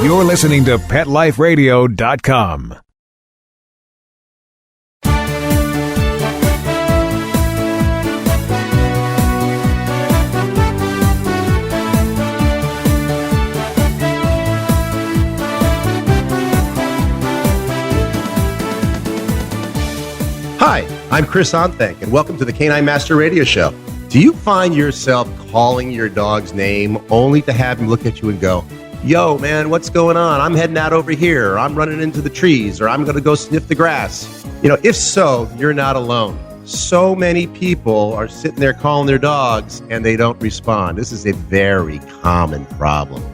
You're listening to PetLifeRadio.com. Hi, I'm Chris Onthank, and welcome to the Canine Master Radio Show. Do you find yourself calling your dog's name only to have him look at you and go, "Yo, man, what's going on? I'm heading out over here, or I'm running into the trees, or I'm going to go sniff the grass"? If so, you're not alone. So many people are sitting there calling their dogs, and they don't respond. This is a very common problem.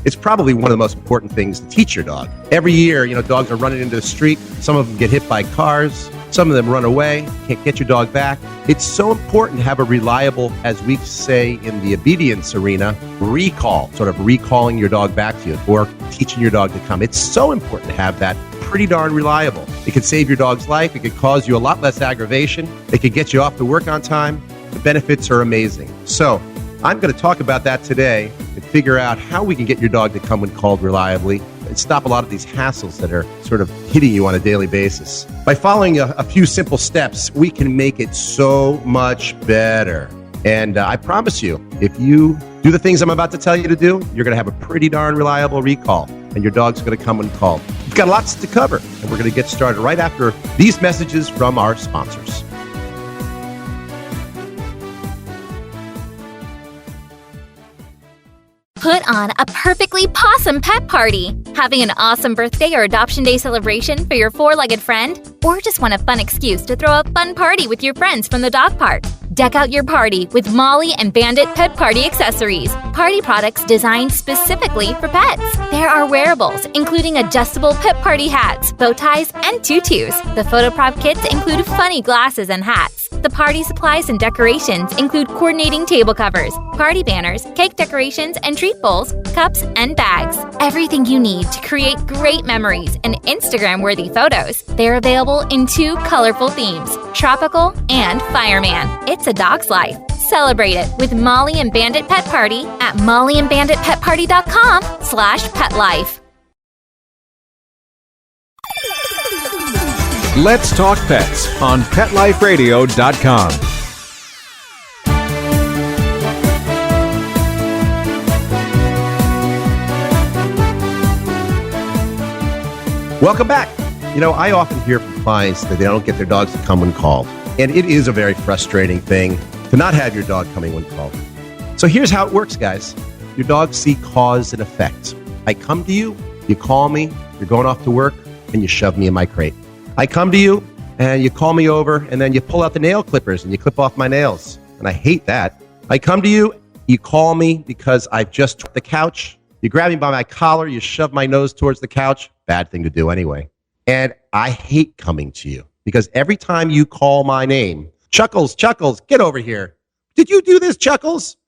It's probably one of the most important things to teach your dog. Every year, dogs are running into the street. Some of them get hit by cars. Some of them run away, can't get your dog back. It's so important to have a reliable, as we say in the obedience arena, recall, sort of recalling your dog back to you or teaching your dog to come. It's so important to have that pretty darn reliable. It could save your dog's life. It could cause you a lot less aggravation. It could get you off to work on time. The benefits are amazing. So I'm going to talk about that today and figure out how we can get your dog to come when called reliably and stop a lot of these hassles that are sort of hitting you on a daily basis. By following a few simple steps, we can make it so much better. And I promise you, if you do the things I'm about to tell you to do, you're going to have a pretty darn reliable recall, and your dog's going to come when called. We've got lots to cover, and we're going to get started right after these messages from our sponsors. Put on a perfectly pawsome pet party. Having an awesome birthday or adoption day celebration for your four-legged friend? Or just want a fun excuse to throw a fun party with your friends from the dog park? Deck out your party with Molly and Bandit Pet Party accessories. Party products designed specifically for pets. There are wearables, including adjustable pet party hats, bow ties, and tutus. The photo prop kits include funny glasses and hats. The party supplies and decorations include coordinating table covers, party banners, cake decorations, and treat bowls, cups, and bags. Everything you need to create great memories and Instagram-worthy photos. They're available in 2 colorful themes, tropical and fireman. It's a dog's life. Celebrate it with Molly and Bandit Pet Party at mollyandbanditpetparty.com/petlife. Let's talk pets on PetLifeRadio.com. Welcome back. I often hear from clients that they don't get their dogs to come when called. And it is a very frustrating thing to not have your dog coming when called. So here's how it works, guys. Your dogs see cause and effect. I come to you, you call me, you're going off to work, and you shove me in my crate. I come to you, and you call me over, and then you pull out the nail clippers, and you clip off my nails. And I hate that. I come to you, you call me because I've just took the couch. You grab me by my collar, you shove my nose towards the couch. Bad thing to do anyway. And I hate coming to you because every time you call my name, Chuckles, get over here. Did you do this, Chuckles?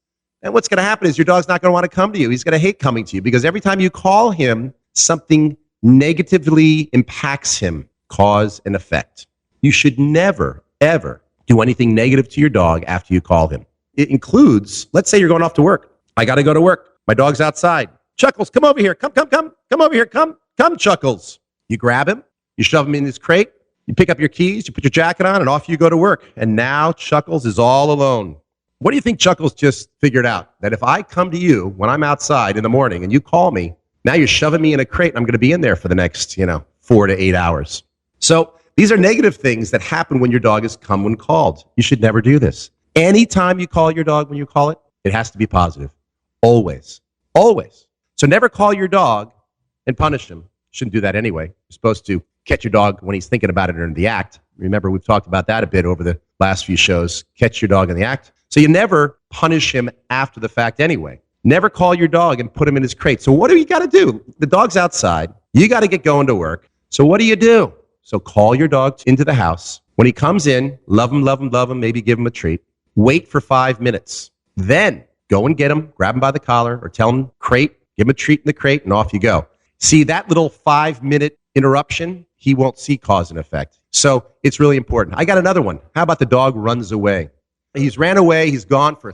And what's going to happen is your dog's not going to want to come to you. He's going to hate coming to you because every time you call him, something negatively impacts him. Cause and effect. You should never, ever do anything negative to your dog after you call him. It includes, let's say you're going off to work. I got to go to work. My dog's outside. Chuckles, come over here. Come over here. Come, Chuckles. You grab him. You shove him in his crate. You pick up your keys. You put your jacket on, and off you go to work. And now Chuckles is all alone. What do you think Chuckles just figured out? That if I come to you when I'm outside in the morning and you call me, now you're shoving me in a crate and I'm going to be in there for the next, 4 to 8 hours. So these are negative things that happen when your dog is come when called. You should never do this. Anytime you call your dog when you call it, it has to be positive. Always. Always. So never call your dog and punish him. Shouldn't do that anyway. You're supposed to catch your dog when he's thinking about it or in the act. Remember, we've talked about that a bit over the last few shows. Catch your dog in the act. So you never punish him after the fact anyway. Never call your dog and put him in his crate. So what do you got to do? The dog's outside. You got to get going to work. So what do? So call your dog into the house. When he comes in, love him, maybe give him a treat. Wait for 5 minutes. Then go and get him, grab him by the collar, or tell him, crate, give him a treat in the crate, and off you go. See, that little 5-minute interruption, he won't see cause and effect. So it's really important. I got another one. How about the dog runs away? He's ran away. He's gone for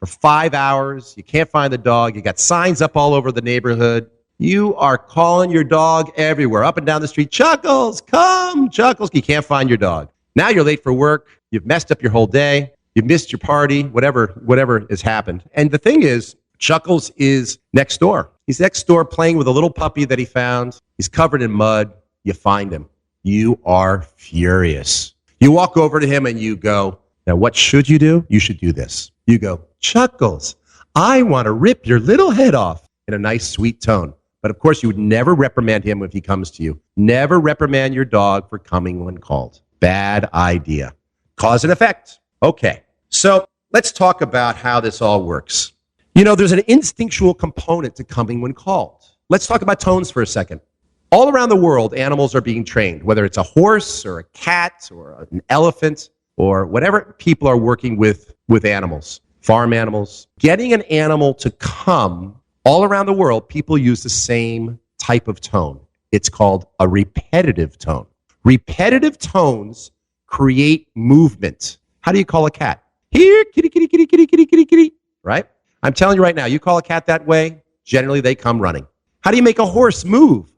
5 hours. You can't find the dog. You got signs up all over the neighborhood. You are calling your dog everywhere, up and down the street. Chuckles, come, Chuckles. You can't find your dog. Now you're late for work. You've messed up your whole day. You've missed your party, whatever has happened. And the thing is, Chuckles is next door. He's next door playing with a little puppy that he found. He's covered in mud. You find him. You are furious. You walk over to him and you go, now what should you do? You should do this. You go, Chuckles, I want to rip your little head off, in a nice, sweet tone. But of course, you would never reprimand him if he comes to you. Never reprimand your dog for coming when called. Bad idea. Cause and effect. Okay, so let's talk about how this all works. You know, there's an instinctual component to coming when called. Let's talk about tones for a second. All around the world, animals are being trained, whether it's a horse or a cat or an elephant or whatever people are working with animals, farm animals. Getting an animal to come, all around the world, people use the same type of tone. It's called a repetitive tone. Repetitive tones create movement. How do you call a cat? Here, kitty, kitty, kitty, kitty, kitty, kitty, kitty, right? I'm telling you right now, you call a cat that way, generally they come running. How do you make a horse move?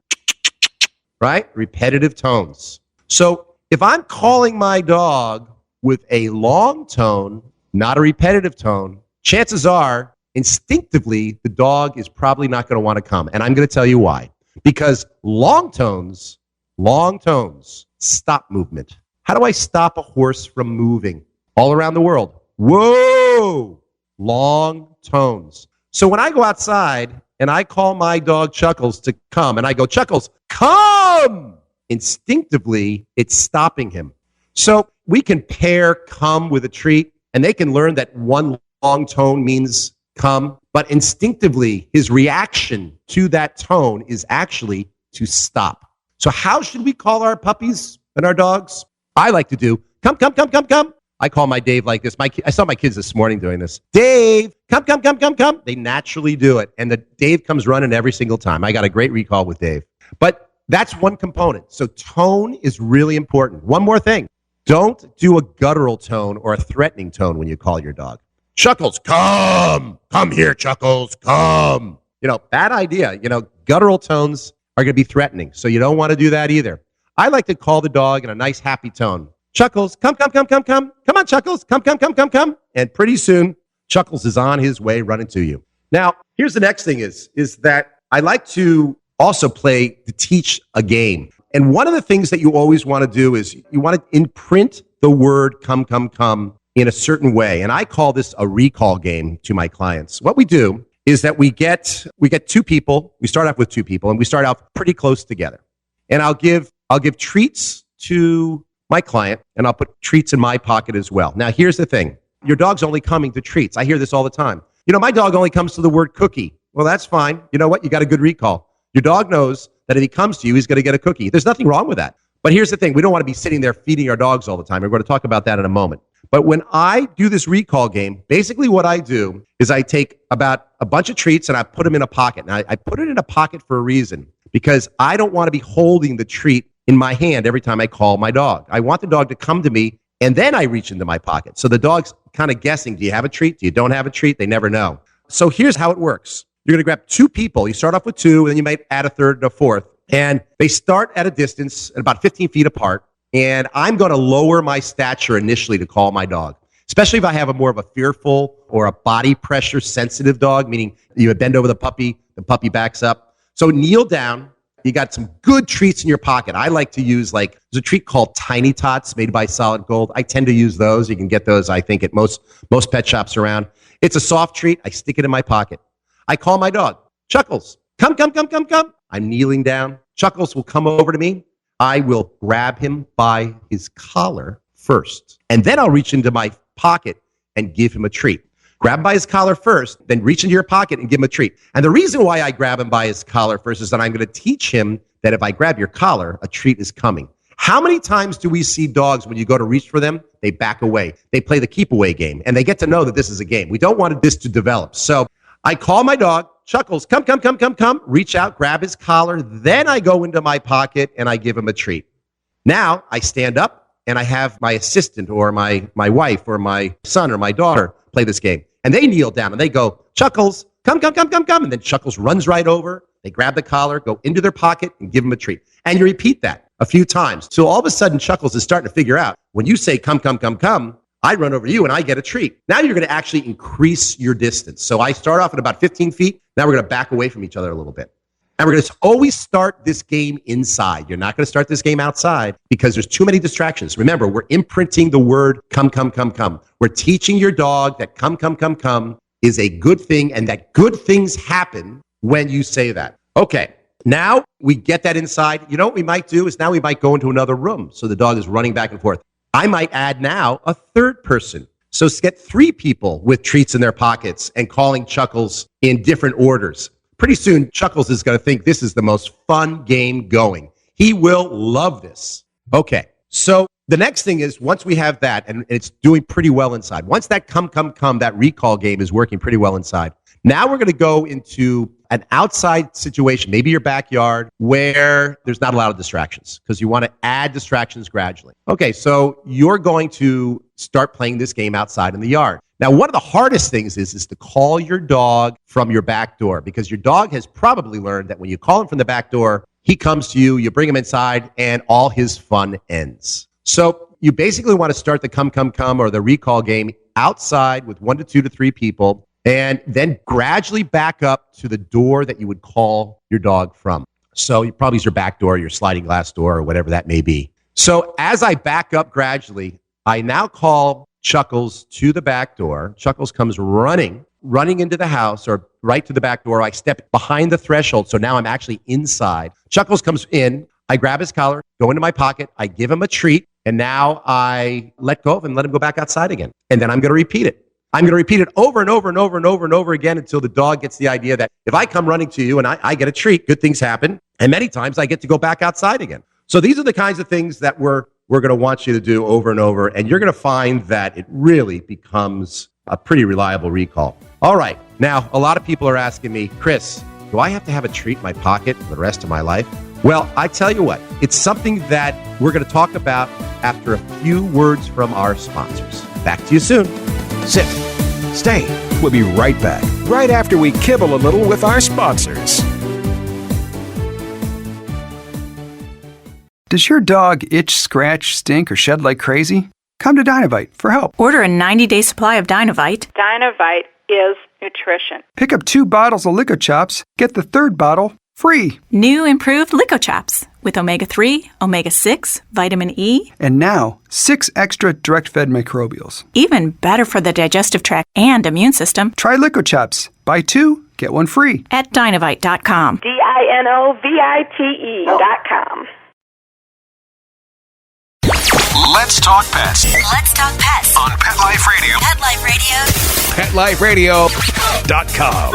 Right? Repetitive tones. So if I'm calling my dog with a long tone, not a repetitive tone, chances are, instinctively, the dog is probably not going to want to come. And I'm going to tell you why. Because long tones stop movement. How do I stop a horse from moving? All around the world. Whoa! Long tones. So when I go outside and I call my dog Chuckles to come, and I go, Chuckles, come! Instinctively, it's stopping him. So we can pair come with a treat, and they can learn that one long tone means come, but instinctively, his reaction to that tone is actually to stop. So how should we call our puppies and our dogs? I like to do, come, come, come, come, come. I call my Dave like this. I saw my kids this morning doing this. Dave, come, come, come, come, come. They naturally do it. And the Dave comes running every single time. I got a great recall with Dave. But that's one component. So tone is really important. One more thing. Don't do a guttural tone or a threatening tone when you call your dog. Chuckles, come. Come here, Chuckles, come. Bad idea. Guttural tones are going to be threatening. So you don't want to do that either. I like to call the dog in a nice, happy tone. Chuckles, come, come, come, come, come. Come on, Chuckles, come, come, come, come, come. And pretty soon, Chuckles is on his way running to you. Now, here's the next thing is that I like to also play to teach a game. And one of the things that you always want to do is you want to imprint the word come, come, come in a certain way. And I call this a recall game to my clients. What we do is that we get two people. We start off with two people, and we start out pretty close together. And I'll give treats to my client, and I'll put treats in my pocket as well. Now, here's the thing. Your dog's only coming to treats. I hear this all the time. My dog only comes to the word cookie. Well, that's fine. You know what? You got a good recall. Your dog knows that if he comes to you, he's going to get a cookie. There's nothing wrong with that. But here's the thing. We don't want to be sitting there feeding our dogs all the time. We're going to talk about that in a moment. But when I do this recall game, basically what I do is I take about a bunch of treats and I put them in a pocket. And I put it in a pocket for a reason, because I don't want to be holding the treat in my hand every time I call my dog. I want the dog to come to me, and then I reach into my pocket. So the dog's kind of guessing, do you have a treat? Do you don't have a treat? They never know. So here's how it works. You're going to grab two people. You start off with two, and then you might add a third and a fourth. And they start at a distance at about 15 feet apart. And I'm going to lower my stature initially to call my dog, especially if I have a more of a fearful or a body pressure sensitive dog, meaning you bend over the puppy backs up. So kneel down. You got some good treats in your pocket. I like to use there's a treat called Tiny Tots made by Solid Gold. I tend to use those. You can get those, I think, at most pet shops around. It's a soft treat. I stick it in my pocket. I call my dog, Chuckles, come, come, come, come, come. I'm kneeling down. Chuckles will come over to me. I will grab him by his collar first, and then I'll reach into my pocket and give him a treat. Grab him by his collar first, then reach into your pocket and give him a treat. And the reason why I grab him by his collar first is that I'm going to teach him that if I grab your collar, a treat is coming. How many times do we see dogs when you go to reach for them, they back away? They play the keep away game, and they get to know that this is a game. We don't want this to develop. So I call my dog, Chuckles, come, come, come, come, come, reach out, grab his collar. Then I go into my pocket and I give him a treat. Now I stand up and I have my assistant or my wife or my son or my daughter play this game. And they kneel down and they go, Chuckles, come, come, come, come, come. And then Chuckles runs right over. They grab the collar, go into their pocket, and give him a treat. And you repeat that a few times. So all of a sudden, Chuckles is starting to figure out, when you say, come, come, come, come, I run over you and I get a treat. Now you're going to actually increase your distance. So I start off at about 15 feet. Now we're going to back away from each other a little bit. And we're going to always start this game inside. You're not going to start this game outside because there's too many distractions. Remember, we're imprinting the word come, come, come, come. We're teaching your dog that come, come, come, come is a good thing and that good things happen when you say that. Okay, now we get that inside. You know what we might do is now we might go into another room. So the dog is running back and forth. I might add now a third person. So get 3 people with treats in their pockets and calling Chuckles in different orders. Pretty soon, Chuckles is going to think this is the most fun game going. He will love this. Okay, so the next thing is once we have that, and it's doing pretty well inside, once that come, that recall game is working pretty well inside, now we're going to go into an outside situation, maybe your backyard, where there's not a lot of distractions because you want to add distractions gradually. Okay, so you're going to start playing this game outside in the yard. Now, one of the hardest things is to call your dog from your back door because your dog has probably learned that when you call him from the back door, he comes to you, you bring him inside, and all his fun ends. So you basically want to start the come, or the recall game outside with 1 to 2 to 3 people, and then gradually back up to the door that you would call your dog from. So you probably use your back door, your sliding glass door, or whatever that may be. So as I back up gradually, I now call Chuckles to the back door. Chuckles comes running into the house or right to the back door. I step behind the threshold, so now I'm actually inside. Chuckles comes in. I grab his collar, go into my pocket. I give him a treat, and now I let go of him and let him go back outside again. And then I'm going to repeat it. I'm going to repeat it over and over and over and over and over again until the dog gets the idea that if I come running to you and I get a treat, good things happen. And many times I get to go back outside again. So these are the kinds of things that we're going to want you to do over and over. And you're going to find that it really becomes a pretty reliable recall. All right. Now, a lot of people are asking me, Chris, do I have to have a treat in my pocket for the rest of my life? Well, I tell you what, it's something that we're going to talk about after a few words from our sponsors. Back to you soon. Sit. Stay. We'll be right back, right after we kibble a little with our sponsors. Does your dog itch, scratch, stink, or shed like crazy? Come to Dynovite for help. Order a 90-day supply of Dynovite. Dynovite is nutrition. Pick up 2 bottles of Lico Chops. Get the 3rd bottle free. New improved Lico Chops with omega-3, omega-6, vitamin E. And now, 6 extra direct-fed microbials. Even better for the digestive tract and immune system. Try Lico Chops. Buy 2, get 1 free. At Dynovite.com. DINOVITE.com. Let's talk pets Let's talk pets on Pet Life Radio. Pet Life Radio. PetLifeRadio.com.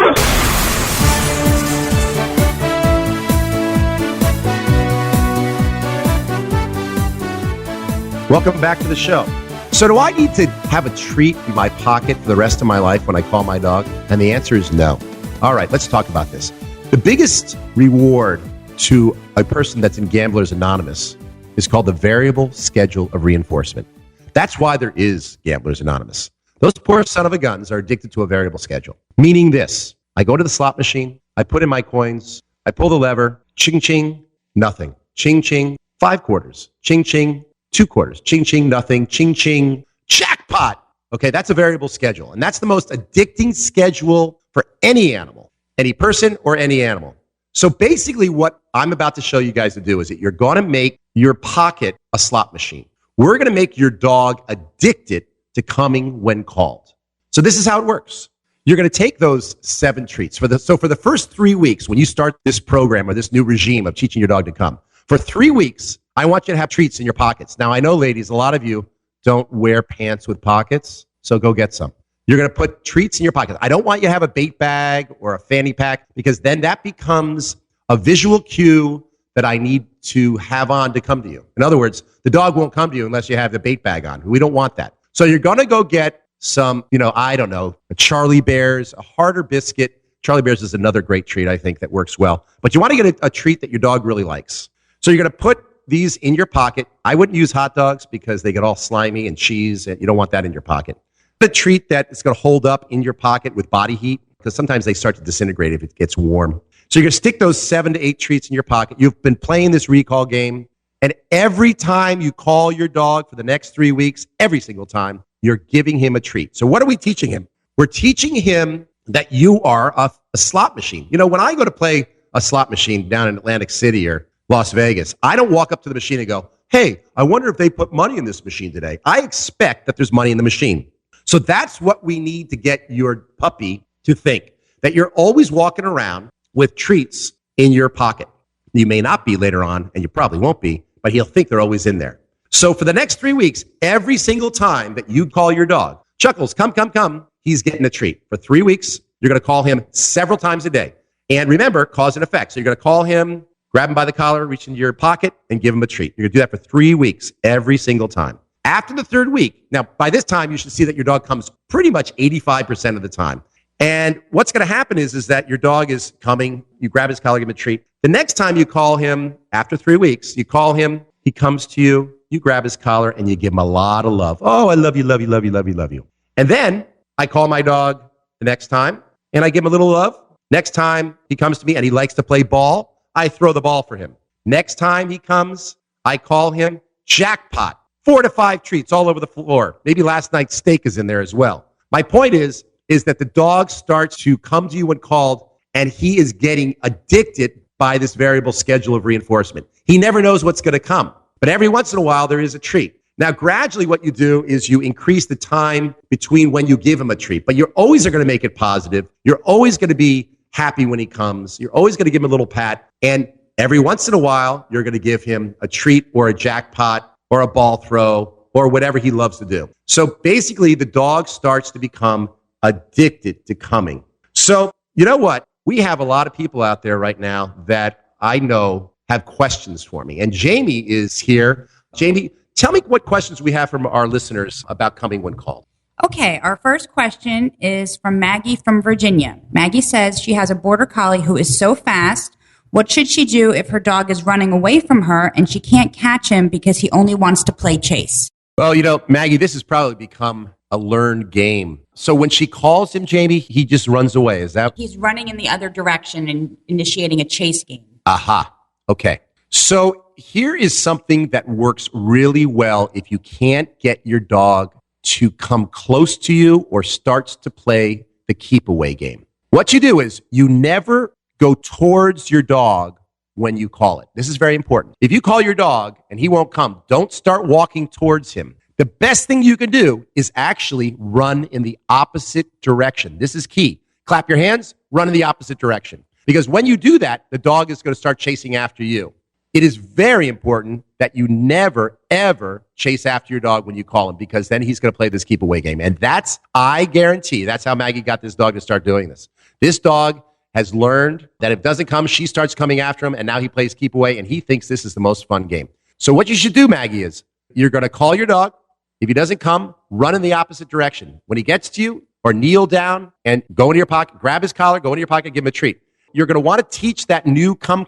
Welcome back to the show. So do I need to have a treat in my pocket for the rest of my life when I call my dog? And the answer is no. All right, let's talk about this. The biggest reward to a person that's in Gamblers Anonymous is called the variable schedule of reinforcement. That's why there is Gamblers Anonymous. Those poor son of a guns are addicted to a variable schedule. Meaning this, I go to the slot machine, I put in my coins, I pull the lever, ching ching, nothing. Ching ching, 5 quarters. Ching ching, 2 quarters. Ching ching, nothing. Ching ching, jackpot. Okay, that's a variable schedule. And that's the most addicting schedule for any animal, any person or any animal. So basically what I'm about to show you guys to do is that you're going to make your pocket a slot machine. We're going to make your dog addicted to coming when called. So this is how it works. You're going to take those 7 treats. For the first 3 weeks, when you start this program or this new regime of teaching your dog to come, for 3 weeks, I want you to have treats in your pockets. Now, I know, ladies, a lot of you don't wear pants with pockets, so go get some. You're going to put treats in your pockets. I don't want you to have a bait bag or a fanny pack because then that becomes a visual cue that I need to have on to come to you. In other words, the dog won't come to you unless you have the bait bag on. We don't want that. So you're going to go get some, I don't know, a Charlie Bears, a harder biscuit. Charlie Bears is another great treat, I think, that works well. But you want to get a treat that your dog really likes. So you're going to put these in your pocket. I wouldn't use hot dogs because they get all slimy and cheese, and you don't want that in your pocket. A treat that is going to hold up in your pocket with body heat, because sometimes they start to disintegrate if it gets warm. So you're going to stick those 7 to 8 treats in your pocket. You've been playing this recall game, and every time you call your dog for the next 3 weeks, every single time, you're giving him a treat. So what are we teaching him? We're teaching him that you are a slot machine. You know, when I go to play a slot machine down in Atlantic City or Las Vegas, I don't walk up to the machine and go, hey, I wonder if they put money in this machine today. I expect that there's money in the machine. So that's what we need to get your puppy to think, that you're always walking around with treats in your pocket. You may not be later on, and you probably won't be, but he'll think they're always in there. So for the next 3 weeks, every single time that you call your dog, Chuckles, come, he's getting a treat. For 3 weeks, you're going to call him several times a day. And remember, cause and effect. So you're going to call him, grab him by the collar, reach into your pocket, and give him a treat. You're going to do that for 3 weeks, every single time. After the 3rd week, now by this time, you should see that your dog comes pretty much 85% of the time. And what's going to happen is that your dog is coming, you grab his collar, give him a treat. The next time you call him, after 3 weeks, you call him, he comes to you, you grab his collar, and you give him a lot of love. Oh, I love you, love you, love you, love you, love you. And then I call my dog the next time, and I give him a little love. Next time he comes to me and he likes to play ball, I throw the ball for him. Next time he comes, I call him jackpot. 4 to 5 treats all over the floor. Maybe last night's steak is in there as well. My point is that the dog starts to come to you when called, and he is getting addicted by this variable schedule of reinforcement. He never knows what's going to come, but every once in a while there is a treat. Now, gradually what you do is you increase the time between when you give him a treat, but you're always going to make it positive. You're always going to be happy when he comes. You're always going to give him a little pat, and every once in a while you're going to give him a treat or a jackpot or a ball throw or whatever he loves to do. So basically the dog starts to become addicted to coming. So you know what? We have a lot of people out there right now that I know have questions for me. And Jamie is here. Jamie, tell me what questions we have from our listeners about coming when called. Okay, our first question is from Maggie from Virginia. Maggie says she has a border collie who is so fast. What should she do if her dog is running away from her and she can't catch him because he only wants to play chase? Well, you know, Maggie, this has probably become a learned game. So when she calls him, Jamie, he just runs away. Is that? He's running in the other direction and initiating a chase game. Aha. Okay. So here is something that works really well if you can't get your dog to come close to you or starts to play the keep away game. What you do is you never go towards your dog when you call it. This is very important. If you call your dog and he won't come, don't start walking towards him. The best thing you can do is actually run in the opposite direction. This is key. Clap your hands, run in the opposite direction. Because when you do that, the dog is going to start chasing after you. It is very important that you never, ever chase after your dog when you call him, because then he's going to play this keep away game. And that's, I guarantee, that's how Maggie got this dog to start doing this. This dog has learned that if it doesn't come, she starts coming after him, and now he plays keep away, and he thinks this is the most fun game. So what you should do, Maggie, is you're going to call your dog. If he doesn't come, run in the opposite direction. When he gets to you, or kneel down and go into your pocket, grab his collar, go into your pocket, give him a treat. You're going to want to teach that new come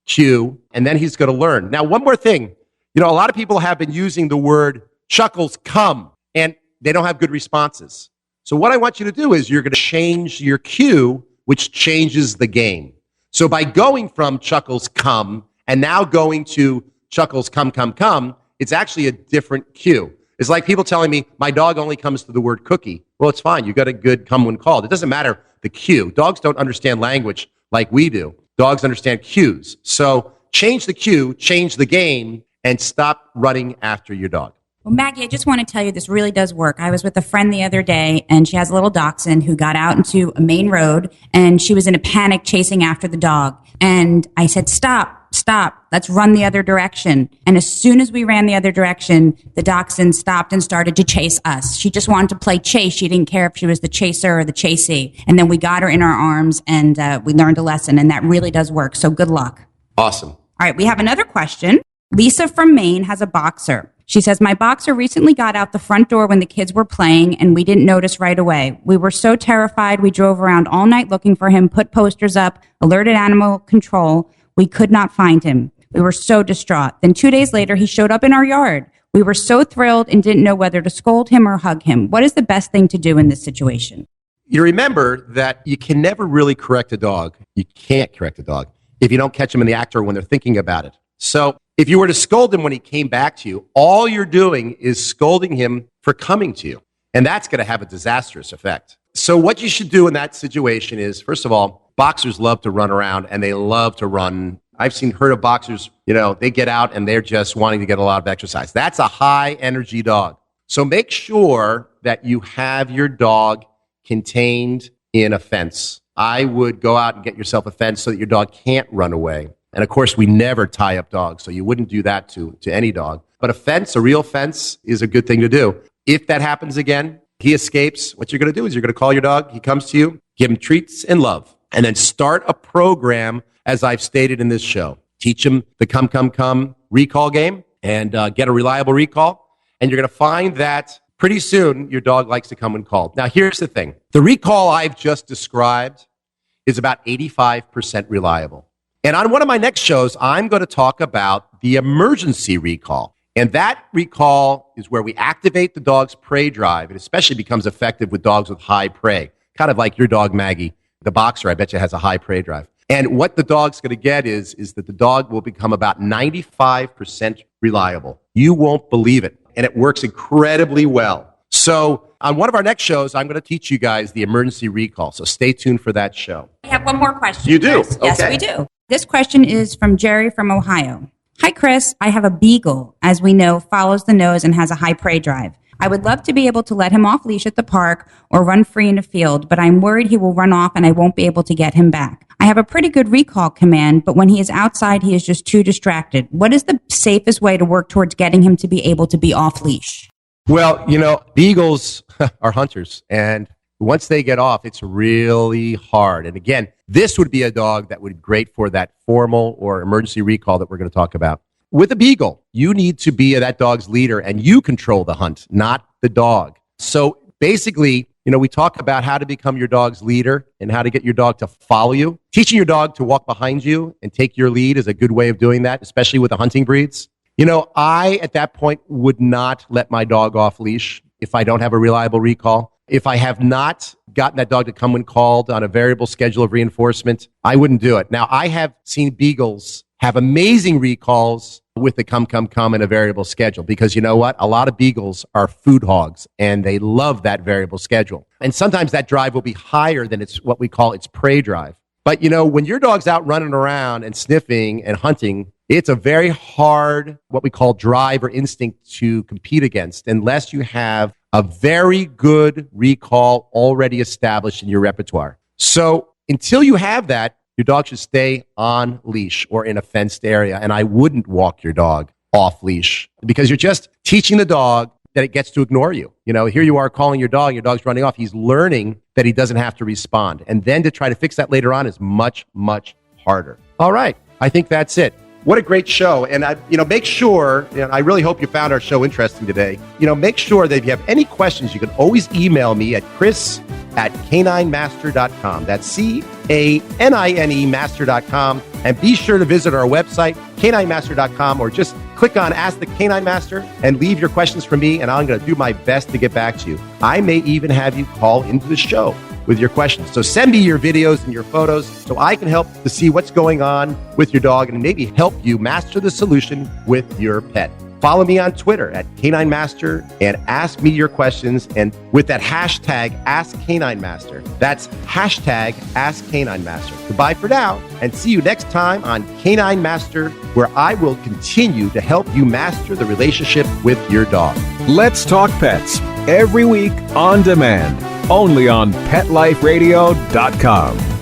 cue, and then he's going to learn. Now, one more thing. You know, a lot of people have been using the word Chuckles, come, and they don't have good responses. So what I want you to do is you're going to change your cue, which changes the game. So by going from Chuckles, come, and now going to Chuckles, come, it's actually a different cue. It's like people telling me, my dog only comes to the word cookie. Well, it's fine. You got a good come when called. It doesn't matter the cue. Dogs don't understand language like we do. Dogs understand cues. So change the cue, change the game, and stop running after your dog. Well, Maggie, I just want to tell you this really does work. I was with a friend the other day, and she has a little dachshund who got out into a main road, and she was in a panic chasing after the dog. And I said, stop, let's run the other direction. And as soon as we ran the other direction, the dachshund stopped and started to chase us. She just wanted to play chase. She didn't care if she was the chaser or the chasee. And then we got her in our arms, and we learned a lesson, and that really does work. So good luck. Awesome. All right, we have another question. Lisa from Maine has a boxer. She says, my boxer recently got out the front door when the kids were playing, and we didn't notice right away. We were so terrified. We drove around all night looking for him, put posters up, alerted animal control. We could not find him. We were so distraught. Then 2 days later, he showed up in our yard. We were so thrilled and didn't know whether to scold him or hug him. What is the best thing to do in this situation? you remember that you can never really correct a dog. You can't correct a dog if you don't catch them in the act or when they're thinking about it. So if you were to scold him when he came back to you, all you're doing is scolding him for coming to you. And that's going to have a disastrous effect. So what you should do in that situation is, first of all, boxers love to run around and they love to run. I've heard of boxers, they get out and they're just wanting to get a lot of exercise. That's a high energy dog. So make sure that you have your dog contained in a fence. I would go out and get yourself a fence so that your dog can't run away. And of course, we never tie up dogs, so you wouldn't do that to any dog. But a fence, a real fence, is a good thing to do. If that happens again, he escapes, what you're going to do is you're going to call your dog, he comes to you, give him treats and love, and then start a program, as I've stated in this show. Teach him the come recall game and get a reliable recall. And you're going to find that pretty soon your dog likes to come when called. Now, here's the thing. The recall I've just described is about 85% reliable. And on one of my next shows, I'm going to talk about the emergency recall. And that recall is where we activate the dog's prey drive. It especially becomes effective with dogs with high prey, kind of like your dog, Maggie. The boxer, I bet you, has a high prey drive. And what the dog's going to get is that the dog will become about 95% reliable. You won't believe it. And it works incredibly well. So on one of our next shows, I'm going to teach you guys the emergency recall. So stay tuned for that show. I have one more question. You do? Chris. Yes, Okay. we do. This question is from Jerry from Ohio. Hi, Chris. I have a beagle, as we know, follows the nose and has a high prey drive. I would love to be able to let him off leash at the park or run free in a field, but I'm worried he will run off and I won't be able to get him back. I have a pretty good recall command, but when he is outside, he is just too distracted. What is the safest way to work towards getting him to be able to be off leash? Well, beagles are hunters. And once they get off, it's really hard. And again, this would be a dog that would be great for that formal or emergency recall that we're going to talk about. With a beagle, you need to be that dog's leader and you control the hunt, not the dog. So basically, we talk about how to become your dog's leader and how to get your dog to follow you. Teaching your dog to walk behind you and take your lead is a good way of doing that, especially with the hunting breeds. I, at that point, would not let my dog off leash if I don't have a reliable recall. If I have not gotten that dog to come when called on a variable schedule of reinforcement, I wouldn't do it. Now, I have seen beagles have amazing recalls with the come in a variable schedule because you know what? A lot of beagles are food hogs and they love that variable schedule. And sometimes that drive will be higher than what we call its prey drive. But when your dog's out running around and sniffing and hunting, it's a very hard, what we call drive or instinct to compete against unless you have a very good recall already established in your repertoire. So until you have that, your dog should stay on leash or in a fenced area. And I wouldn't walk your dog off leash because you're just teaching the dog that it gets to ignore you. Here you are calling your dog, your dog's running off. He's learning that he doesn't have to respond. And then to try to fix that later on is much, much harder. All right. I think that's it. What a great show. And make sure, I really hope you found our show interesting today. Make sure that if you have any questions, you can always email me at chris@caninemaster.com. That's CANINE master.com. And be sure to visit our website, caninemaster.com, or just click on Ask the Canine Master and leave your questions for me, and I'm going to do my best to get back to you. I may even have you call into the show with your questions. So send me your videos and your photos so I can help to see what's going on with your dog and maybe help you master the solution with your pet. Follow me on Twitter at Canine Master and ask me your questions. And with that hashtag Ask Canine Master, that's hashtag Ask Canine Master. Goodbye for now, and see you next time on Canine Master, where I will continue to help you master the relationship with your dog. Let's Talk Pets, every week on demand, only on PetLifeRadio.com.